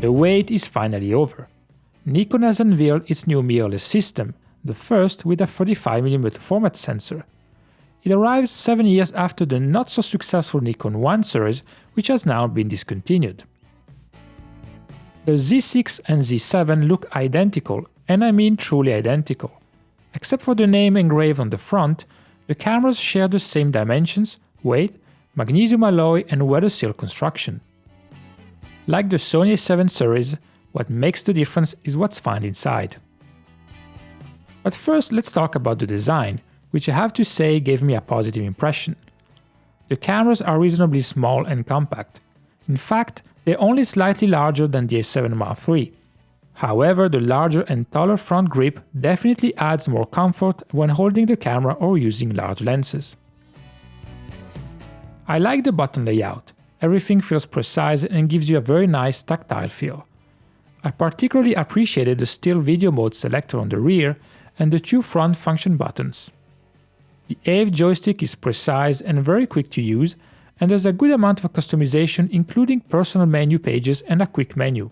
The wait is finally over. Nikon has unveiled its new mirrorless system, the first with a 35mm format sensor. It arrives 7 years after the not-so-successful Nikon 1 series, which has now been discontinued. The Z6 and Z7 look identical, and I mean truly identical. Except for the name engraved on the front, the cameras share the same dimensions, weight, magnesium alloy and weather seal construction. Like the Sony A7 series, what makes the difference is what's found inside. But first, let's talk about the design, which I have to say gave me a positive impression. The cameras are reasonably small and compact. In fact, they're only slightly larger than the A7 Mark III. However, the larger and taller front grip definitely adds more comfort when holding the camera or using large lenses. I like the button layout. Everything feels precise and gives you a very nice tactile feel. I particularly appreciated the still video mode selector on the rear and the two front function buttons. The AF joystick is precise and very quick to use, and there's a good amount of customization including personal menu pages and a quick menu.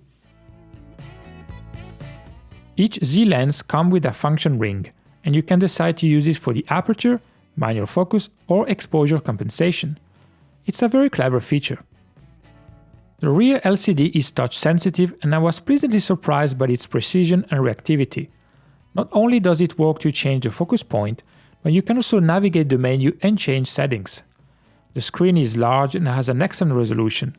Each Z lens comes with a function ring, and you can decide to use it for the aperture, manual focus, or exposure compensation. It's a very clever feature. The rear LCD is touch sensitive, and I was pleasantly surprised by its precision and reactivity. Not only does it work to change the focus point, but you can also navigate the menu and change settings. The screen is large and has an excellent resolution.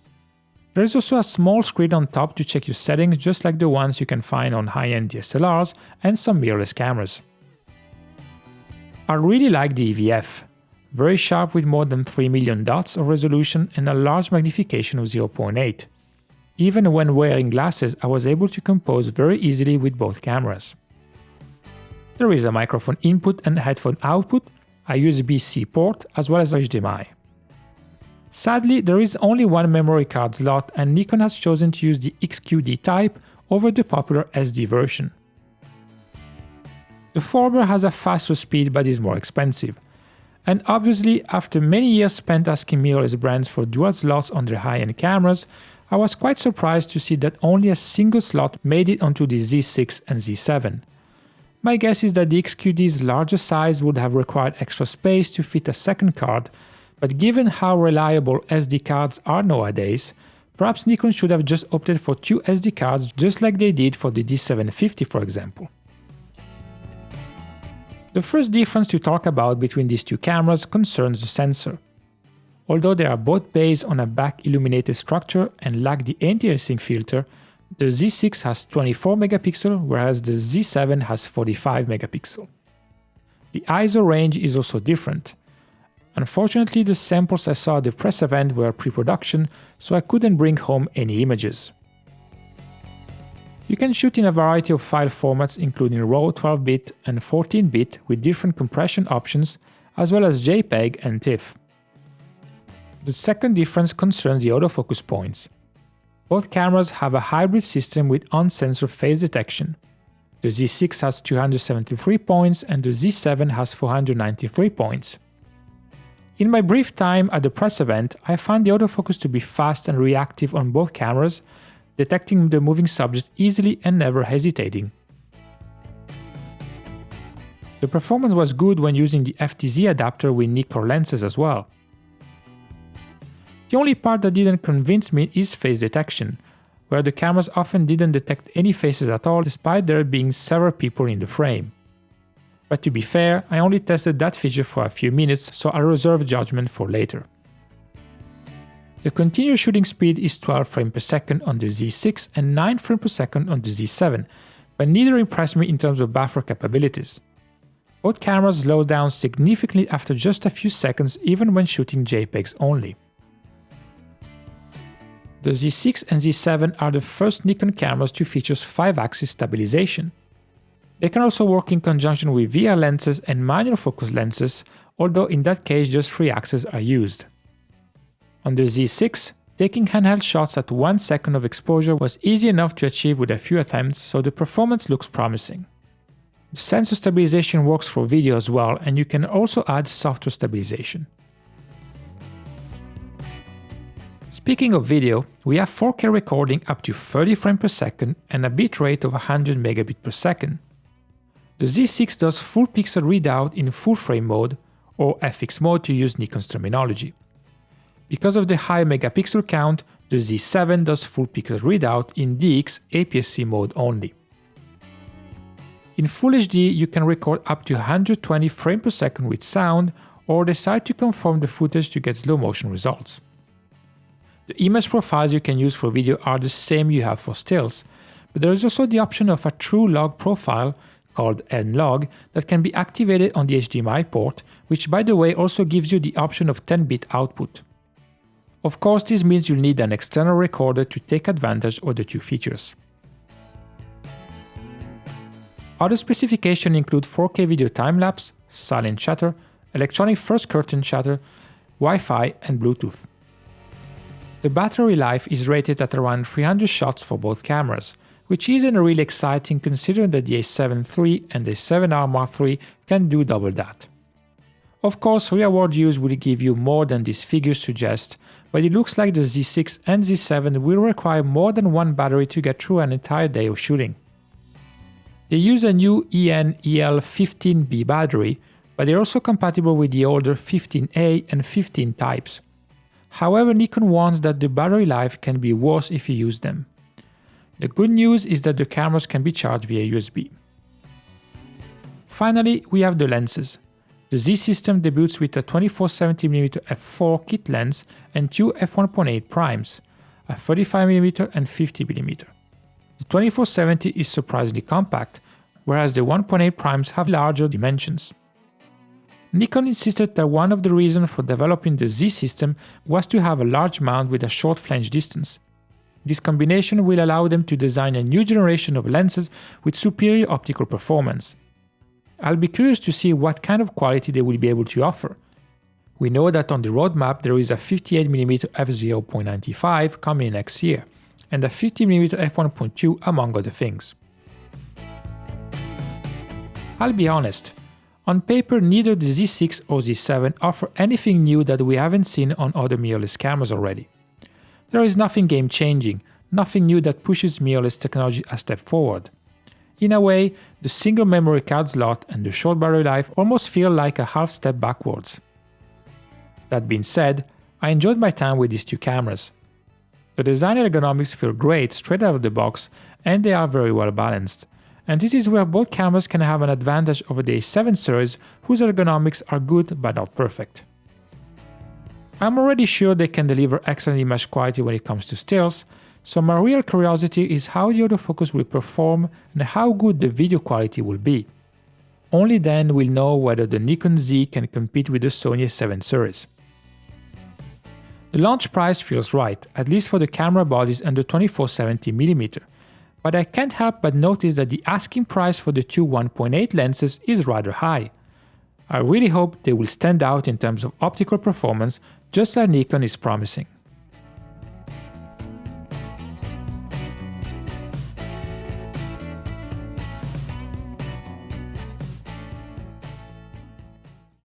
There is also a small screen on top to check your settings, just like the ones you can find on high-end DSLRs and some mirrorless cameras. I really like the EVF. Very sharp with more than 3 million dots of resolution and a large magnification of 0.8. Even when wearing glasses, I was able to compose very easily with both cameras. There is a microphone input and headphone output, a USB-C port, as well as HDMI. Sadly, there is only one memory card slot, and Nikon has chosen to use the XQD type over the popular SD version. The former has a faster speed but is more expensive. And obviously, after many years spent asking mirrorless brands for dual slots on their high-end cameras, I was quite surprised to see that only a single slot made it onto the Z6 and Z7. My guess is that the XQD's larger size would have required extra space to fit a second card, but given how reliable SD cards are nowadays, perhaps Nikon should have just opted for two SD cards just like they did for the D750 for example. The first difference to talk about between these two cameras concerns the sensor. Although they are both based on a back illuminated structure and lack the anti-aliasing filter, the Z6 has 24 megapixels whereas the Z7 has 45 megapixels. The ISO range is also different. Unfortunately, the samples I saw at the press event were pre-production, so I couldn't bring home any images. You can shoot in a variety of file formats including RAW 12-bit and 14-bit with different compression options, as well as JPEG and TIFF. The second difference concerns the autofocus points. Both cameras have a hybrid system with on-sensor phase detection. The Z6 has 273 points and the Z7 has 493 points. In my brief time at the press event, I found the autofocus to be fast and reactive on both cameras, detecting the moving subject easily and never hesitating. The performance was good when using the FTZ adapter with Nikkor lenses as well. The only part that didn't convince me is face detection, where the cameras often didn't detect any faces at all despite there being several people in the frame. But to be fair, I only tested that feature for a few minutes, so I'll reserve judgment for later. The continuous shooting speed is 12 frames per second on the Z6 and 9 frames per second on the Z7, but neither impressed me in terms of buffer capabilities. Both cameras slow down significantly after just a few seconds even when shooting JPEGs only. The Z6 and Z7 are the first Nikon cameras to feature 5-axis stabilization. They can also work in conjunction with VR lenses and manual focus lenses, although in that case just 3 axes are used. On the Z6, taking handheld shots at 1 second of exposure was easy enough to achieve with a few attempts, so the performance looks promising. The sensor stabilization works for video as well, and you can also add software stabilization. Speaking of video, we have 4K recording up to 30 frames per second and a bitrate of 100 megabits per second. The Z6 does full pixel readout in full frame mode, or FX mode to use Nikon's terminology. Because of the high megapixel count, the Z7 does full pixel readout in DX APS-C mode only. In Full HD, you can record up to 120 frames per second with sound, or decide to conform the footage to get slow motion results. The image profiles you can use for video are the same you have for stills, but there is also the option of a true log profile, called N-Log, that can be activated on the HDMI port, which by the way also gives you the option of 10-bit output. Of course, this means you'll need an external recorder to take advantage of the two features. Other specifications include 4K video time-lapse, silent shutter, electronic first curtain shutter, Wi-Fi and Bluetooth. The battery life is rated at around 300 shots for both cameras, which isn't really exciting considering that the A7 III and the A7R Mark III can do double that. Of course, real-world use will give you more than these figures suggest, but it looks like the Z6 and Z7 will require more than one battery to get through an entire day of shooting. They use a new EN-EL15B battery, but they're also compatible with the older 15A and 15 types. However, Nikon warns that the battery life can be worse if you use them. The good news is that the cameras can be charged via USB. Finally, we have the lenses. The Z system debuts with a 24-70mm f4 kit lens and two f1.8 primes, a 35mm and 50mm. The 24-70 is surprisingly compact, whereas the 1.8 primes have larger dimensions. Nikon insisted that one of the reasons for developing the Z system was to have a large mount with a short flange distance. This combination will allow them to design a new generation of lenses with superior optical performance. I'll be curious to see what kind of quality they will be able to offer. We know that on the roadmap there is a 58mm f0.95 coming next year, and a 50mm f1.2 among other things. I'll be honest, on paper neither the Z6 or Z7 offer anything new that we haven't seen on other mirrorless cameras already. There is nothing game-changing, nothing new that pushes mirrorless technology a step forward. In a way, the single memory card slot and the short battery life almost feel like a half step backwards. That being said, I enjoyed my time with these two cameras. The design ergonomics feel great straight out of the box, and they are very well balanced. And this is where both cameras can have an advantage over the A7 series, whose ergonomics are good but not perfect. I'm already sure they can deliver excellent image quality when it comes to stills, so my real curiosity is how the autofocus will perform and how good the video quality will be. Only then we'll know whether the Nikon Z can compete with the Sony A7 series. The launch price feels right, at least for the camera bodies and the 24-70mm, but I can't help but notice that the asking price for the two 1.8 lenses is rather high. I really hope they will stand out in terms of optical performance, just like Nikon is promising.